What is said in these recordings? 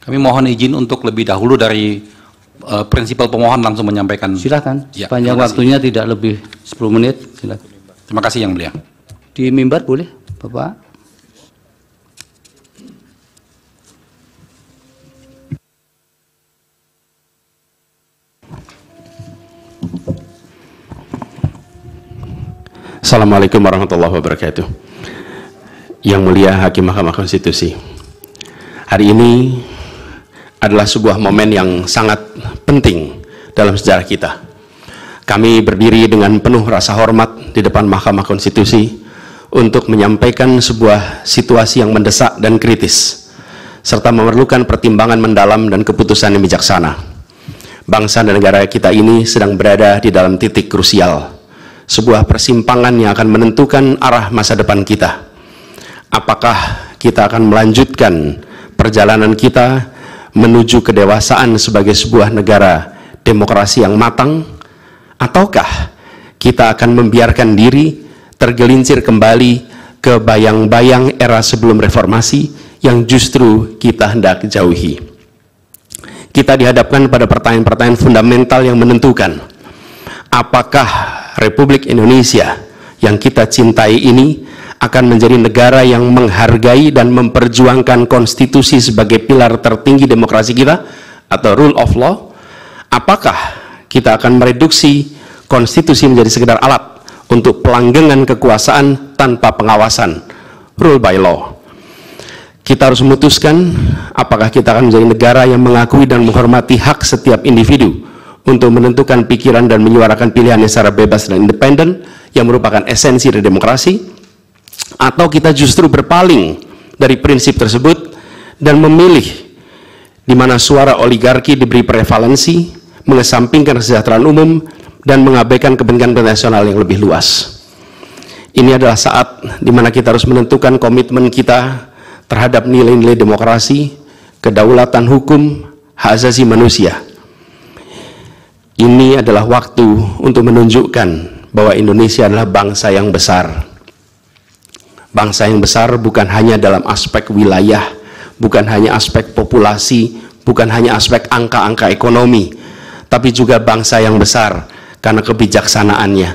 Kami mohon izin untuk lebih dahulu dari prinsipal pemohon langsung menyampaikan. Silakan. Ya, Sepanjang waktunya tidak lebih 10 menit. Silakan. Terima kasih Yang Mulia. Di mimbar boleh, Bapak? Assalamualaikum warahmatullahi wabarakatuh. Yang Mulia Hakim Mahkamah Konstitusi, hari ini adalah sebuah momen yang sangat penting dalam sejarah kita. Kami berdiri dengan penuh rasa hormat di depan Mahkamah Konstitusi untuk menyampaikan sebuah situasi yang mendesak dan kritis, serta memerlukan pertimbangan mendalam dan keputusan yang bijaksana. Bangsa dan negara kita ini sedang berada di dalam titik krusial, sebuah persimpangan yang akan menentukan arah masa depan kita. Apakah kita akan melanjutkan perjalanan kita menuju kedewasaan sebagai sebuah negara demokrasi yang matang, ataukah kita akan membiarkan diri tergelincir kembali ke bayang-bayang era sebelum reformasi yang justru kita hendak jauhi? Kita dihadapkan pada pertanyaan-pertanyaan fundamental yang menentukan, apakah Republik Indonesia yang kita cintai ini akan menjadi negara yang menghargai dan memperjuangkan konstitusi sebagai pilar tertinggi demokrasi kita atau rule of law? Apakah kita akan mereduksi konstitusi menjadi sekedar alat untuk pelanggengan kekuasaan tanpa pengawasan, rule by law? Kita harus memutuskan apakah kita akan menjadi negara yang mengakui dan menghormati hak setiap individu untuk menentukan pikiran dan menyuarakan pilihannya secara bebas dan independen yang merupakan esensi dari demokrasi, atau kita justru berpaling dari prinsip tersebut dan memilih di mana suara oligarki diberi prevalensi, mengesampingkan kesejahteraan umum dan mengabaikan kepentingan nasional yang lebih luas. Ini adalah saat di mana kita harus menentukan komitmen kita terhadap nilai-nilai demokrasi, kedaulatan hukum, hak asasi manusia. Ini adalah waktu untuk menunjukkan bahwa Indonesia adalah bangsa yang besar. Bangsa yang besar bukan hanya dalam aspek wilayah, bukan hanya aspek populasi, bukan hanya aspek angka-angka ekonomi, tapi juga bangsa yang besar karena kebijaksanaannya,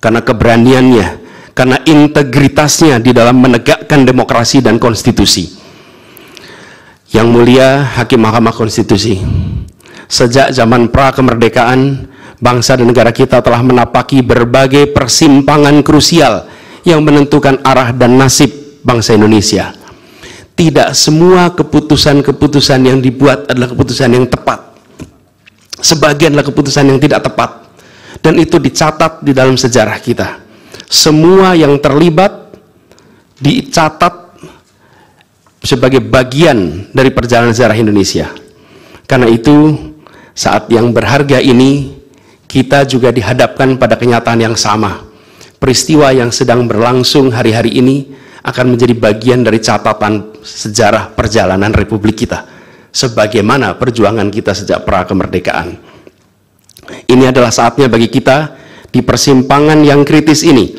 karena keberaniannya, karena integritasnya di dalam menegakkan demokrasi dan konstitusi. Yang Mulia Hakim Mahkamah Konstitusi, sejak zaman pra-kemerdekaan, bangsa dan negara kita telah menapaki berbagai persimpangan krusial yang menentukan arah dan nasib bangsa Indonesia. Tidak semua keputusan-keputusan yang dibuat adalah keputusan yang tepat. Sebagian adalah keputusan yang tidak tepat. Dan itu dicatat di dalam sejarah kita. Semua yang terlibat dicatat sebagai bagian dari perjalanan sejarah Indonesia. Karena itu, saat yang berharga ini, kita juga dihadapkan pada kenyataan yang sama. Peristiwa yang sedang berlangsung hari-hari ini akan menjadi bagian dari catatan sejarah perjalanan Republik kita, sebagaimana perjuangan kita sejak pra-kemerdekaan. Ini adalah saatnya bagi kita di persimpangan yang kritis ini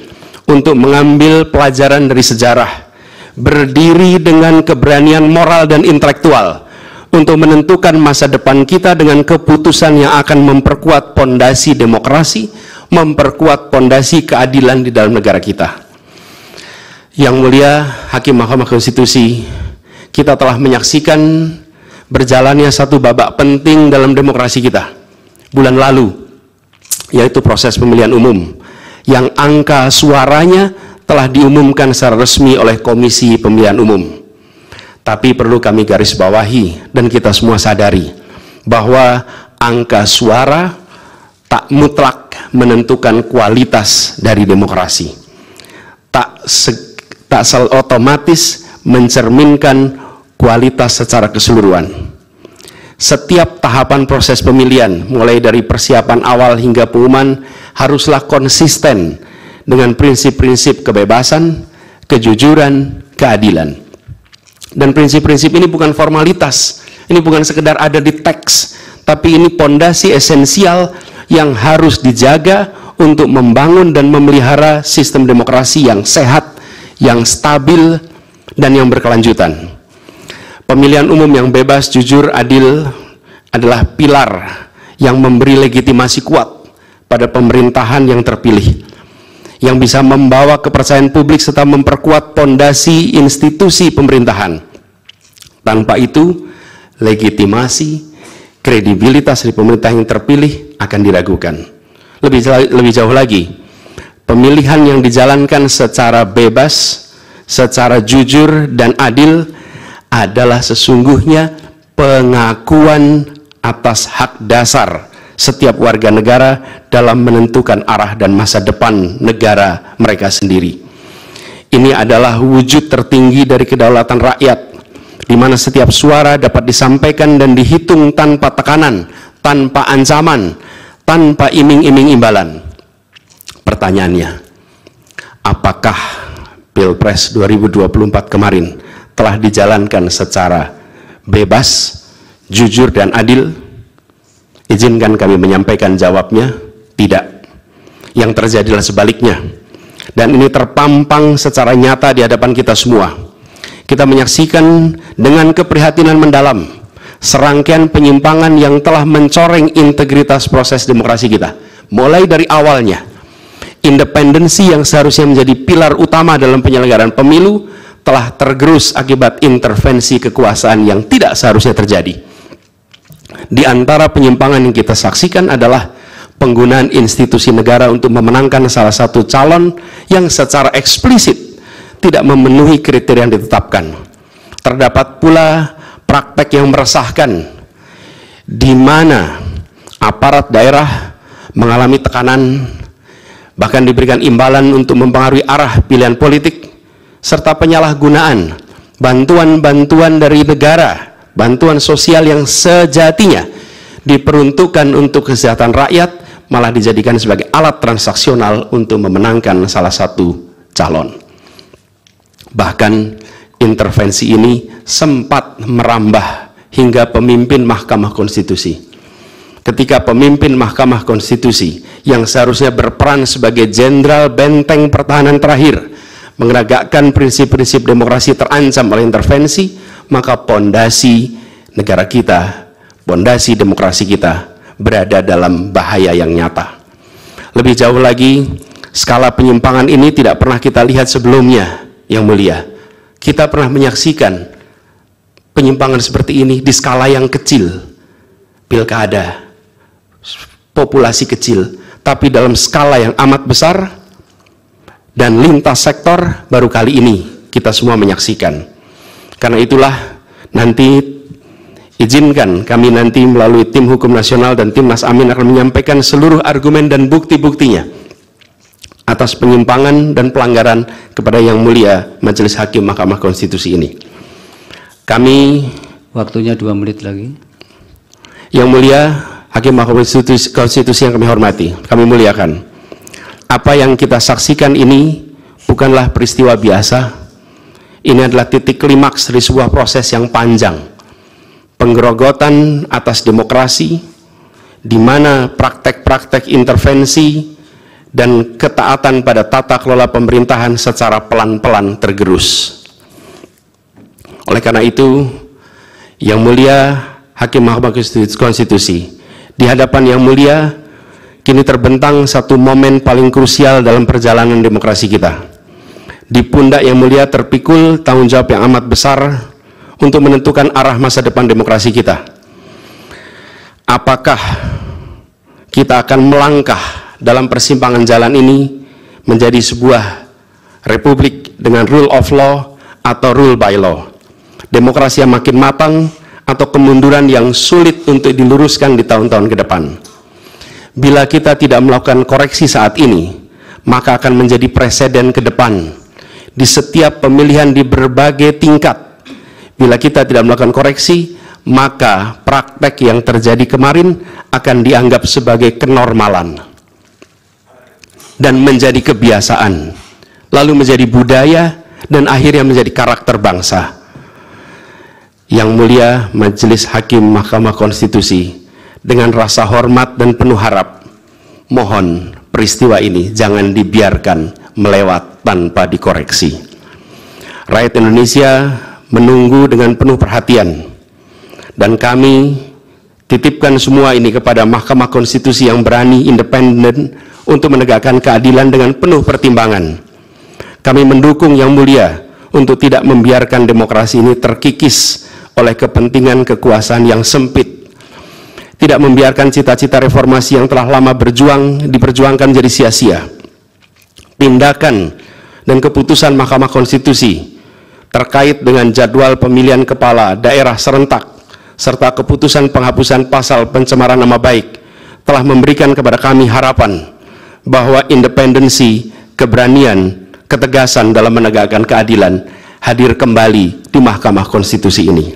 untuk mengambil pelajaran dari sejarah, berdiri dengan keberanian moral dan intelektual untuk menentukan masa depan kita dengan keputusan yang akan memperkuat pondasi demokrasi, memperkuat pondasi keadilan di dalam negara kita. Yang Mulia Hakim Mahkamah Konstitusi, kita telah menyaksikan berjalannya satu babak penting dalam demokrasi kita bulan lalu, yaitu proses pemilihan umum yang angka suaranya telah diumumkan secara resmi oleh Komisi Pemilihan Umum. Tapi perlu kami garis bawahi dan kita semua sadari bahwa angka suara tak mutlak menentukan kualitas dari demokrasi, tak otomatis mencerminkan kualitas secara keseluruhan. Setiap tahapan proses pemilihan, mulai dari persiapan awal hingga pengumuman, haruslah konsisten dengan prinsip-prinsip kebebasan, kejujuran, keadilan. Dan prinsip-prinsip ini bukan formalitas, ini bukan sekedar ada di teks, tapi ini pondasi esensial yang harus dijaga untuk membangun dan memelihara sistem demokrasi yang sehat, yang stabil, dan yang berkelanjutan. Pemilihan umum yang bebas, jujur, adil adalah pilar yang memberi legitimasi kuat pada pemerintahan yang terpilih, yang bisa membawa kepercayaan publik serta memperkuat pondasi institusi pemerintahan. Tanpa itu, legitimasi, kredibilitas dari pemerintah yang terpilih akan diragukan. Lebih jauh lagi, pemilihan yang dijalankan secara bebas, secara jujur dan adil adalah sesungguhnya pengakuan atas hak dasar setiap warga negara dalam menentukan arah dan masa depan negara mereka sendiri. Ini adalah wujud tertinggi dari kedaulatan rakyat, di mana setiap suara dapat disampaikan dan dihitung tanpa tekanan, tanpa ancaman, tanpa iming-iming imbalan. Pertanyaannya, apakah Pilpres 2024 kemarin telah dijalankan secara bebas, jujur, dan adil? Izinkan kami menyampaikan jawabnya, tidak. Yang terjadilah sebaliknya. Dan ini terpampang secara nyata di hadapan kita semua. Kita menyaksikan dengan keprihatinan mendalam serangkaian penyimpangan yang telah mencoreng integritas proses demokrasi kita. Mulai dari awalnya, independensi yang seharusnya menjadi pilar utama dalam penyelenggaraan pemilu telah tergerus akibat intervensi kekuasaan yang tidak seharusnya terjadi. Di antara penyimpangan yang kita saksikan adalah penggunaan institusi negara untuk memenangkan salah satu calon yang secara eksplisit tidak memenuhi kriteria yang ditetapkan. Terdapat pula praktek yang meresahkan, di mana aparat daerah mengalami tekanan, bahkan diberikan imbalan untuk mempengaruhi arah pilihan politik, serta penyalahgunaan bantuan-bantuan dari negara, bantuan sosial yang sejatinya diperuntukkan untuk kesejahteraan rakyat, malah dijadikan sebagai alat transaksional untuk memenangkan salah satu calon. Bahkan intervensi ini sempat merambah hingga pemimpin Mahkamah Konstitusi. Ketika pemimpin Mahkamah Konstitusi yang seharusnya berperan sebagai jenderal benteng pertahanan terakhir menegakkan prinsip-prinsip demokrasi terancam oleh intervensi, maka pondasi negara kita, pondasi demokrasi kita berada dalam bahaya yang nyata. Lebih jauh lagi, skala penyimpangan ini tidak pernah kita lihat sebelumnya, Yang Mulia. Kita pernah menyaksikan penyimpangan seperti ini di skala yang kecil, pilkada, populasi kecil, tapi dalam skala yang amat besar dan lintas sektor baru kali ini kita semua menyaksikan. Karena itulah nanti izinkan kami nanti melalui tim hukum nasional dan Timnas Amin akan menyampaikan seluruh argumen dan bukti-buktinya atas penyimpangan dan pelanggaran kepada Yang Mulia Majelis Hakim Mahkamah Konstitusi ini. Kami, Waktunya 2 menit lagi. Yang Mulia Hakim Mahkamah Konstitusi yang kami hormati, kami muliakan. Apa yang kita saksikan ini bukanlah peristiwa biasa. Ini adalah titik klimaks dari sebuah proses yang panjang. Penggerogotan atas demokrasi, di mana praktek-praktek intervensi dan ketaatan pada tata kelola pemerintahan secara pelan-pelan tergerus. Oleh karena itu, Yang Mulia Hakim Mahkamah Konstitusi, di hadapan Yang Mulia, kini terbentang satu momen paling krusial dalam perjalanan demokrasi kita. Di pundak Yang Mulia terpikul tanggung jawab yang amat besar untuk menentukan arah masa depan demokrasi kita. Apakah kita akan melangkah dalam persimpangan jalan ini menjadi sebuah republik dengan rule of law atau rule by law? Demokrasi yang makin matang atau kemunduran yang sulit untuk diluruskan di tahun-tahun ke depan? Bila kita tidak melakukan koreksi saat ini, maka akan menjadi preseden ke depan di setiap pemilihan di berbagai tingkat. Bila kita tidak melakukan koreksi, maka praktek yang terjadi kemarin akan dianggap sebagai kenormalan dan menjadi kebiasaan, lalu menjadi budaya, dan akhirnya menjadi karakter bangsa. Yang Mulia Majelis Hakim Mahkamah Konstitusi, dengan rasa hormat dan penuh harap, mohon peristiwa ini jangan dibiarkan melewat tanpa dikoreksi. Rakyat Indonesia menunggu dengan penuh perhatian, dan kami titipkan semua ini kepada Mahkamah Konstitusi yang berani, independen, untuk menegakkan keadilan dengan penuh pertimbangan. Kami mendukung Yang Mulia untuk tidak membiarkan demokrasi ini terkikis oleh kepentingan kekuasaan yang sempit, tidak membiarkan cita-cita reformasi yang telah lama diperjuangkan jadi sia-sia. Tindakan dan keputusan Mahkamah Konstitusi terkait dengan jadwal pemilihan kepala daerah serentak serta keputusan penghapusan pasal pencemaran nama baik telah memberikan kepada kami harapan bahwa independensi, keberanian, ketegasan dalam menegakkan keadilan hadir kembali di Mahkamah Konstitusi ini.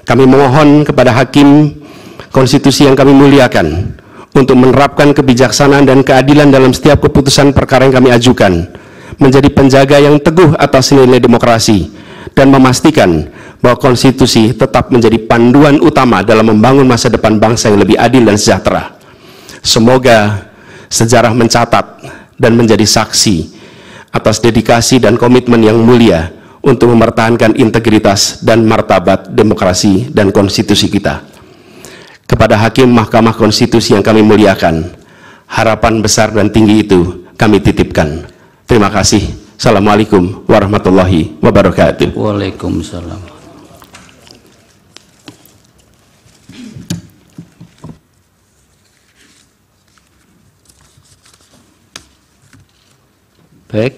Kami mohon kepada Hakim Konstitusi yang kami muliakan untuk menerapkan kebijaksanaan dan keadilan dalam setiap keputusan perkara yang kami ajukan, menjadi penjaga yang teguh atas nilai demokrasi, dan memastikan bahwa konstitusi tetap menjadi panduan utama dalam membangun masa depan bangsa yang lebih adil dan sejahtera. Semoga sejarah mencatat dan menjadi saksi atas dedikasi dan komitmen yang mulia untuk mempertahankan integritas dan martabat demokrasi dan konstitusi kita. Kepada Hakim Mahkamah Konstitusi yang kami muliakan, harapan besar dan tinggi itu kami titipkan. Terima kasih. Assalamualaikum warahmatullahi wabarakatuh. Waalaikumsalam. Baik,